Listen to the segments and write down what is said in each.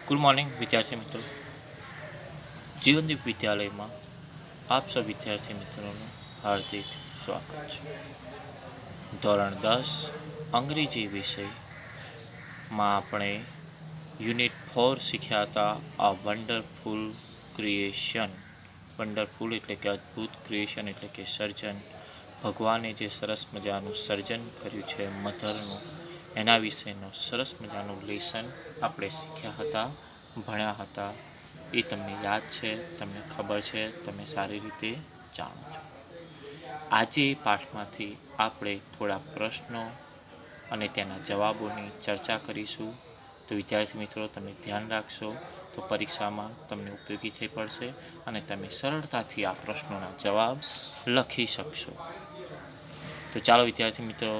Good morning વિદ્યાર્થી મિત્રો. જીવનદીપ વિદ્યાલયમાં આપ સૌ વિદ્યાર્થી મિત્રોનું હાર્દિક સ્વાગત છે. ધોરણ 10 અંગ્રેજી વિષયમાં આપણે યુનિટ 4 શીખ્યા હતા આ વન્ડરફુલ ક્રિએશન. વન્ડરફુલ એટલે કે અદ્ભુત, ક્રિએશન એટલે કે સર્જન. ભગવાને જે સરસ મજાનું સર્જન કર્યું છે મધરનું, એના વિશેનો સરસ મજાનું લેસન આપણે શીખ્યા હતા, ભણ્યા હતા. એ તમને યાદ છે, તમને ખબર છે, તમે સારી રીતે જાણો છો. આજે પાઠમાંથી આપણે થોડા પ્રશ્નો અને તેના જવાબોની ચર્ચા કરીશું. તો વિદ્યાર્થી મિત્રો, તમે ધ્યાન રાખશો તો પરીક્ષામાં તમને ઉપયોગી થઈ પડશે અને તમે સરળતાથી આ પ્રશ્નોના જવાબ લખી શકશો. તો ચાલો વિદ્યાર્થી મિત્રો,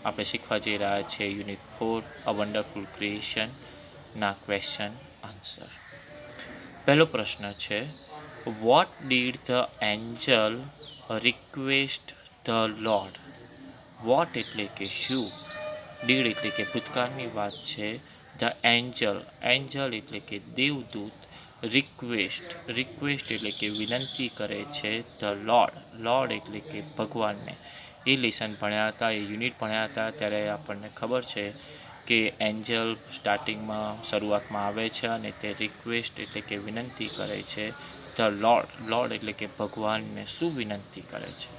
આપણે શીખવા જઈ રહ્યા છીએ યુનિટ 4 અ વન્ડરફુલ ક્રિએશન ના ક્વેશ્ચન આન્સર. પહેલો પ્રશ્ન છે, what did the angel request the lord? What એટલે કે શું, ડીડ એટલે કે ભૂતકાળની વાત છે, ધ એન્જલ, એન્જલ એટલે કે દેવદૂત, રિક્વેસ્ટ, રિક્વેસ્ટ એટલે કે વિનંતી કરે છે, ધ લોર્ડ, લોર્ડ એટલે કે ભગવાનને. એ લેસન ભણ્યા હતા, એ યુનિટ ભણ્યા હતા ત્યારે આપણને ખબર છે કે એન્જલ સ્ટાર્ટિંગમાં શરૂઆતમાં આવે છે અને તે રિક્વેસ્ટ એટલે કે વિનંતી કરે છે, ધ લોર્ડ, લોર્ડ એટલે કે ભગવાનને શું વિનંતી કરે છે.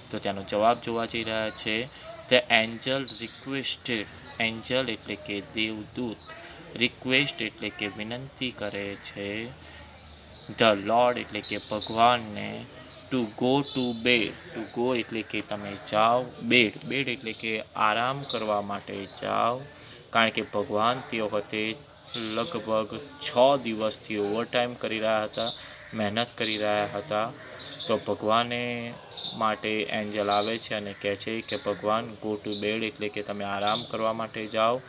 તો તેનો જવાબ જોવા જઈ રહ્યા છે, ધ એન્જલ રિક્વેસ્ટેડ, એન્જલ એટલે કે દેવદૂત, રિક્વેસ્ટ એટલે કે વિનંતી કરે છે, ધ લોર્ડ એટલે કે ભગવાનને, to go to bed, to go એટલે કે તમે જાઓ, બેડ, બેડ એટલે કે આરામ કરવા માટે જાઓ. કારણ કે ભગવાન તે વખતે લગભગ 6 દિવસથી ઓવરટાઈમ કરી રહ્યા હતા, મહેનત કરી રહ્યા હતા. તો ભગવાને માટે એન્જલ આવે છે અને કહે છે કે ભગવાન ગો ટુ બેડ એટલે કે તમે આરામ કરવા માટે જાઓ.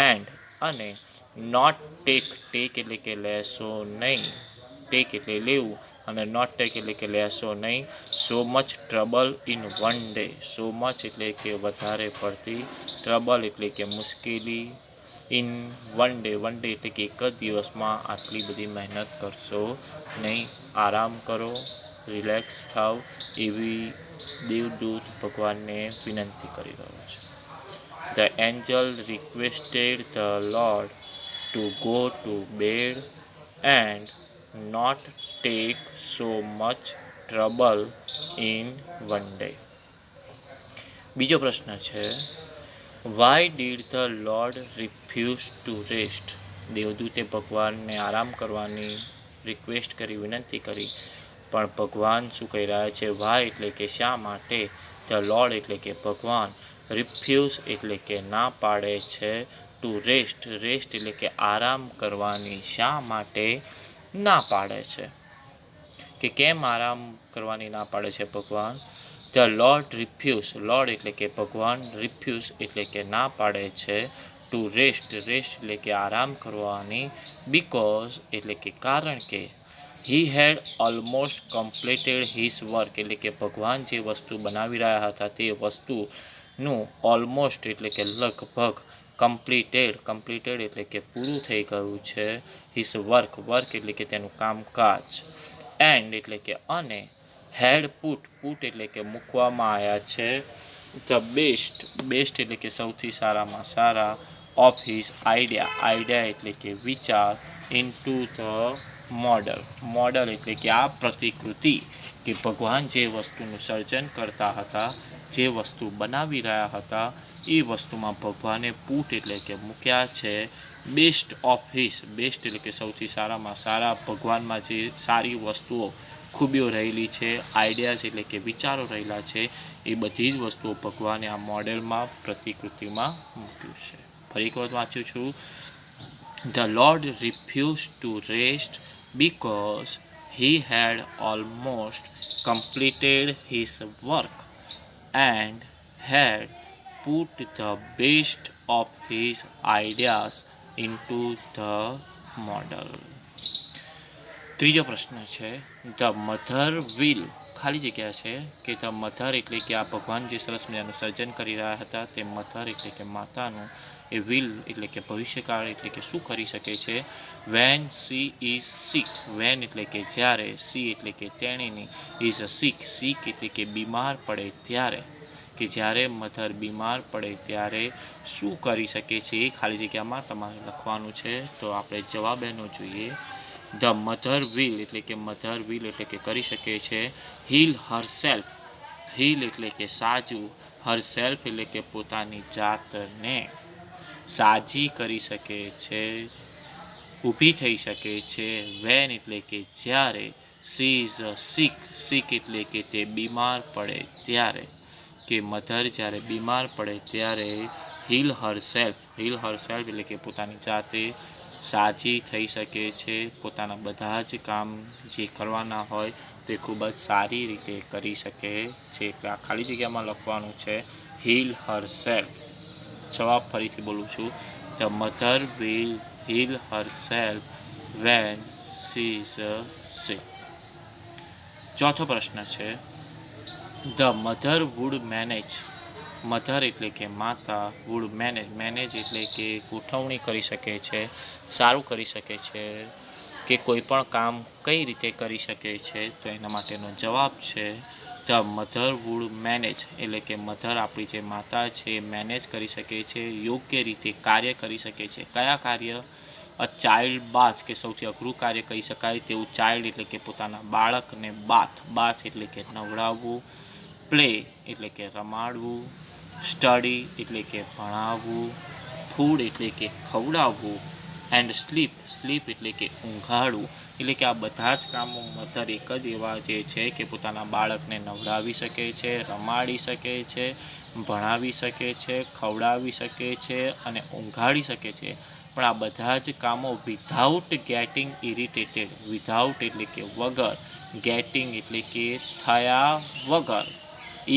એન્ડ અને નોટ ટેક, ટેક એટલે કે લેશો નહીં, ટેક એટલે લેવું અને નોટ ટેક એટલે કે લેશો નહીં, સો much trouble in one day, so much એટલે કે વધારે પડતી, ટ્રબલ એટલે કે મુશ્કેલી, in one day, one day એટલે કે એક જ દિવસમાં આટલી બધી મહેનત કરશો નહીં, આરામ કરો, રિલેક્સ થાવ, એવી દેવદૂત ભગવાનને વિનંતી કરી રહ્યો છે. The angel requested the lord to go to bed and not take so much trouble in one day. બીજો પ્રશ્ન છે, why did the lord refuse to rest? દેવદૂતે ભગવાનને આરામ કરવાની રિક્વેસ્ટ કરી, વિનંતી કરી, પણ ભગવાન શું કહી રહ્યા છે, વાય એટલે કે શા માટે, ધ લોર્ડ એટલે કે ભગવાન, રિફ્યુઝ એટલે કે ના પાડે છે, ટુ રેસ્ટ, રેસ્ટ એટલે કે આરામ કરવાની શા માટે ના પાડે છે, કે કેમ આરામ કરવાની ના પાડે છે ભગવાન? ધ લોર્ડ રિફ્યુઝ, લોર્ડ એટલે કે ભગવાન, રિફ્યુઝ એટલે કે ના પાડે છે, ટુ રેસ્ટ, રેસ્ટ એટલે કે આરામ કરવાની, બીકોઝ એટલે કે કારણ કે, હી હેડ ઓલમોસ્ટ કમ્પ્લીટેડ હિઝ વર્ક એટલે કે ભગવાન જે વસ્તુ બનાવી રહ્યા હતા તે વસ્તુનું ઓલમોસ્ટ એટલે કે લગભગ, કમ્પ્લીટેડ, કમ્પ્લીટેડ એટલે કે પૂરું થઈ ગયું છે, હિઝ વર્ક, વર્ક એટલે કે તેનું કામકાજ, એન્ડ એટલે કે અને, હેડ પુટ, પુટ એટલે કે મૂકવામાં આવ્યા છે, ધ બેસ્ટ, બેસ્ટ એટલે કે સૌથી સારામાં સારા, ઓફ હિઝ આઈડિયા, આઈડિયા એટલે કે વિચાર, ઇનટુ ધ મોડલ, મોડલ એટલે કે આ પ્રતિકૃતિ, કે ભગવાન જે વસ્તુનું સર્જન કરતા હતા, જે વસ્તુ બનાવી રહ્યા હતા, એ વસ્તુમાં ભગવાને પુટ એટલે કે મૂક્યા છે, બેસ્ટ ઓફ હિઝ, બેસ્ટ એટલે કે સૌથી સારામાં સારા, ભગવાનમાં જે સારી વસ્તુઓ, ખૂબીઓ રહેલી છે, આઈડિયાઝ એટલે કે વિચારો રહેલા છે, એ બધી જ વસ્તુઓ ભગવાને આ મોડેલમાં, પ્રતિકૃતિમાં મૂક્યું છે. ફરી એક વખત વાંચું છું, the lord refuse to rest because he had almost completed his work and had put the best of his ideas into the model. ત્રીજો પ્રશ્ન છે, ધ મધર વિલ, ખાલી જગ્યા છે કે ધ મધર એટલે કે આ ભગવાન જે સરસ મજાનું સર્જન કરી રહ્યા હતા તે મધર એટલે કે માતાનું, એ વિલ એટલે કે ભવિષ્યકાળ એટલે કે શું કરી શકે છે. When she is sick, when એટલે કે જ્યારે, સી એટલે કે તેણીની, ઇઝ સિક, સિક એટલે કે બીમાર પડે ત્યારે, કે જ્યારે મધર બીમાર પડે ત્યારે શું કરી શકે છે એ ખાલી જગ્યામાં તમારે લખવાનું છે. તો આપણે જવાબ એનો જોઈએ. ધ મધર વિલ એટલે કે મધર વિલ એટલે કે કરી શકે છે. હીલ હરસેલ્ફ, હીલ એટલે કે સાજુ, હરસેલ્ફ એટલે કે પોતાની જાતને સાજી કરી શકે છે, ઊભી થઈ શકે છે. વેન એટલે કે જ્યારે, સી ઇઝ સિક, સિક એટલે કે તે બીમાર પડે ત્યારે, કે મધર જ્યારે બીમાર પડે ત્યારે હીલ હરસેલ્ફ, હીલ હરસેલ્ફ એટલે કે પોતાની જાતે સાજી થઈ શકે છે, પોતાના બધા જ કામ જે કરવાના હોય તે ખૂબ જ સારી રીતે કરી શકે છે. એટલે આ ખાલી જગ્યામાં લખવાનું છે હીલ હરસેલ્ફ. જવાબ ફરીથી બોલું છું. The mother will heal herself when she is sick. ચોથો પ્રશ્ન છે. The mother would manage, mother એટલે કે માતા, વુડ મેનેજ, મેનેજ એટલે કે ગોઠવણી કરી શકે છે, સારું કરી શકે છે, કે કોઈ પણ કામ કઈ રીતે કરી શકે છે. તો એના માટેનો જવાબ છે ધ મધર વુડ મેનેજ, એટલે કે મધર આપણી જે માતા છે એ મેનેજ કરી શકે છે, યોગ્ય રીતે કાર્ય કરી શકે છે. કયા કાર્ય? અ ચાઇલ્ડ બાથ, કે સૌથી અઘરું કાર્ય કહી શકાય તેવું. ચાઇલ્ડ એટલે કે પોતાના બાળકને, બાથ, બાથ એટલે કે નવડાવવું, પ્લે એટલે કે રમાડવું, સ્ટડી એટલે કે ભણાવવું, ફૂડ એટલે કે ખવડાવવું, એન્ડ સ્લીપ, સ્લીપ એટલે કે ઊંઘાડવું. એટલે કે આ બધા જ કામો મધર એક જ એવા જે છે કે પોતાના બાળકને નવડાવી શકે છે, રમાડી શકે છે, ભણાવી શકે છે, ખવડાવી શકે છે અને ઊંઘાડી શકે છે. પણ આ બધા જ કામો વિધાઉટ ગેટિંગ ઇરિટેટેડ, વિધાઉટ એટલે કે વગર, ગેટિંગ એટલે કે થયા વગર,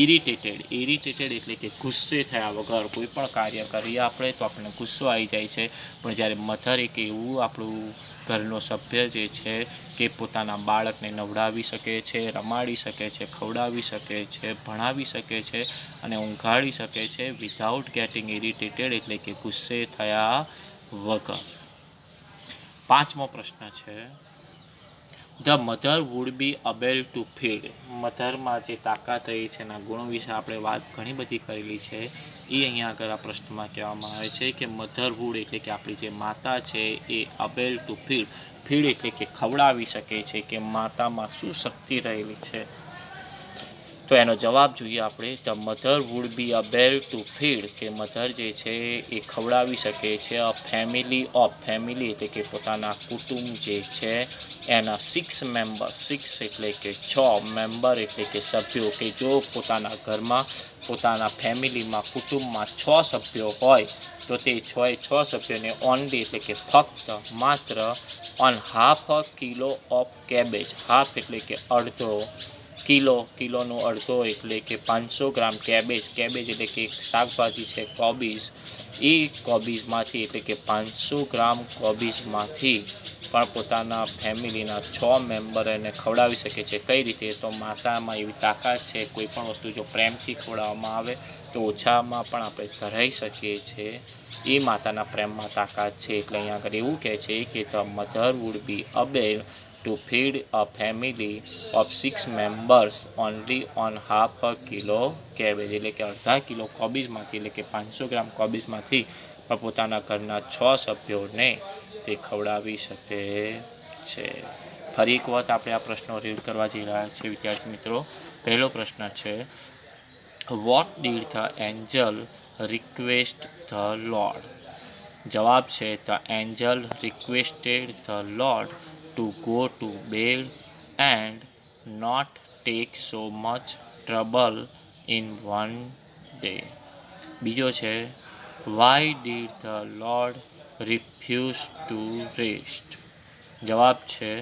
ઇરિટેટેડ, ઇરિટેટેડ એટલે કે ગુસ્સે થયા વગર કોઈ પણ કાર્ય કરીએ આપણે તો આપણને ગુસ્સો આવી જાય છે. પણ જ્યારે મધર એક એવું આપણું ઘરનો સભ્ય જે છે કે પોતાના બાળકને નવડાવી શકે છે, રમાડી શકે છે, ખવડાવી શકે છે, ભણાવી શકે છે અને ઊંઘાડી શકે છે વિધાઉટ ગેટિંગ ઇરિટેટેડ એટલે કે ગુસ્સે થયા વગર. પાંચમો પ્રશ્ન છે. The mother would be able to feed, મધરમાં જે તાકાત રહી છે એના ગુણો વિશે આપણે વાત ઘણી બધી કરેલી છે. એ અહીંયા આગળ આ પ્રશ્નમાં કહેવામાં આવે છે કે મધર વુડ એટલે કે આપણી જે માતા છે એ અબેલ ટુ ફીડ, ફીડ એટલે કે ખવડાવી શકે છે, કે માતામાં શું શક્તિ રહેલી છે. તો એનો જવાબ જોઈએ આપણે. The mother would be able to feed, કે મધર જે છે એ ખવડાવી શકે છે અ ફેમિલી ઓફ, ફેમિલી એટલે કે પોતાના કુટુંબ જે છે એના 6 મેમ્બર, 6 એટલે કે 6 મેમ્બર એટલે કે સભ્યો, કે જો પોતાના ઘરમાં, પોતાના ફેમિલીમાં, કુટુંબમાં 6 સભ્યો હોય તો તે 6 સભ્યોને ઓનલી એટલે કે ફક્ત, માત્ર on half a kilo of cabbage, half એટલે કે અડધો કિલો, કિલોનો અડધો એટલે કે 500 ગ્રામ કેબેજ, કેબેજ એટલે કે એક શાકભાજી છે કોબીજ, એ કોબીજમાંથી એટલે કે 500 ગ્રામ કોબીજમાંથી પણ પોતાના ફેમિલીના 6 મેમ્બર એને ખવડાવી શકે છે. કઈ રીતે? તો માતામાં એવી તાકાત છે, કોઈ પણ વસ્તુ જો પ્રેમથી ખવડાવવામાં આવે તો ઓછામાં પણ આપણે ધરાઈ શકીએ છીએ. એ માતાના પ્રેમમાં તાકાત છે. એટલે અહીંયા આગળ એવું કહે છે કે the mother would be able to feed a family of 6 members only on half a kilo cabbage, એટલે કે અડધા કિલો કોબીજમાંથી, એટલે કે 500 ગ્રામ કોબીજમાંથી પણ પોતાના ઘરના 6 સભ્યોને તે ખવડાવી શકે છે. ફરી એક વખત આપણે આ પ્રશ્નો રીડ કરવા જઈ રહ્યા છીએ વિદ્યાર્થી મિત્રો. પહેલો પ્રશ્ન છે. What did the angel request the lord? જવાબ છે the angel requested the lord to go to bed and not take so much trouble in one day. બીજો છે. Why did the lord refuse to rest? જવાબ છે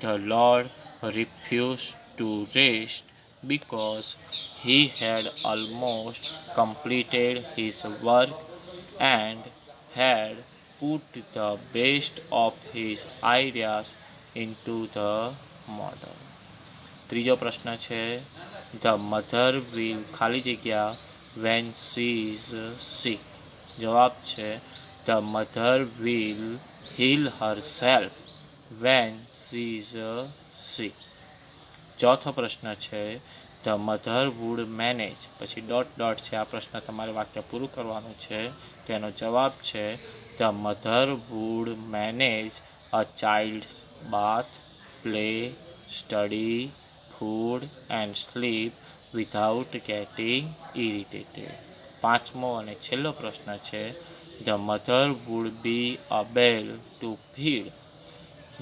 the lord refuse to rest because he had almost completed his work and had put the best of his ideas into the model. ત્રીજો પ્રશ્ન છે. The mother will ખાલી જગ્યા when she is sick? જવાબ છે the mother will heal herself when she is sick. ચોથો પ્રશ્ન છે ધ મધર વુડ મેનેજ, પછી ડોટ ડોટ છે, આ પ્રશ્ન તમારે વાક્ય પૂરું કરવાનું છે. તેનો જવાબ છે the mother would manage a child's bath, play, study, food and sleep without getting irritated. પાંચમો અને છેલ્લો પ્રશ્ન છે the mother would be able to feed.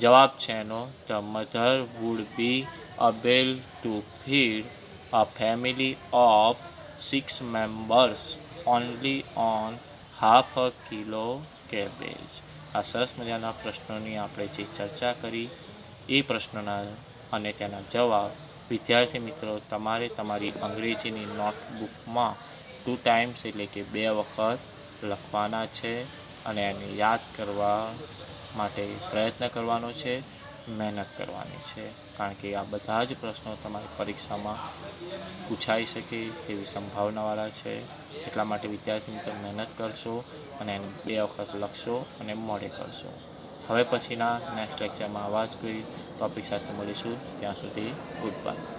જવાબ છે એનો the mother would be able to feed a family of 6 members only on half a kilo cabbage. આ સરસ મજાના પ્રશ્નોની આપણે જે ચર્ચા કરી એ પ્રશ્નોના અને તેના જવાબ વિદ્યાર્થી મિત્રો તમારે તમારી અંગ્રેજીની નોટબુકમાં 2 ટાઈમ્સ એટલે કે 2 વખત લખવાના છે અને એને યાદ કરવા માટે પ્રયત્ન કરવાનો છે, મહેનત કરવાની છે. કારણ કે આ બધા જ પ્રશ્નો તમારી પરીક્ષામાં પૂછાઈ શકે તેવી સંભાવનાવાળા છે. એટલા માટે વિદ્યાર્થી મિત્રો મહેનત કરશો અને એને 2 વખત લખશો અને મોડે કરશો. હવે પછીના નેક્સ્ટ લેક્ચરમાં આવા જ કોઈ ટૉપિક સાથે મળીશું. ત્યાં સુધી ગુડ બાય.